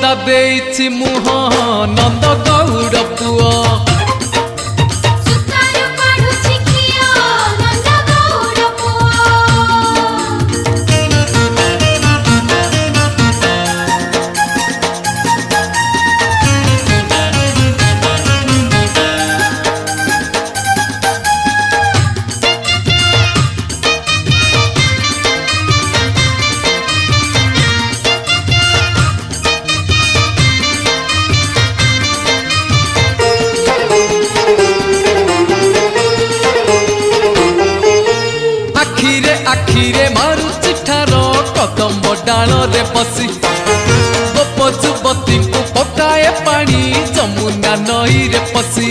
ମମତା ଦେଇଛି ମୁହଁ ନନ୍ଦ ଗୌଡ଼ ପୁଅ। ସୁତାରୁ କାଢୁଛି ଖିଅ ନନ୍ଦ ଗୌଡ଼ ପୁଅ। ଆଖିରେ ମାରୁଛି ଠାର କଦମ୍ବ ଡାଳରେ ବସି ଗୋପ ଯୁବତୀଙ୍କୁ ପକାଏ ପାଣି ଯମୁନା ନଈରେ ପଶି।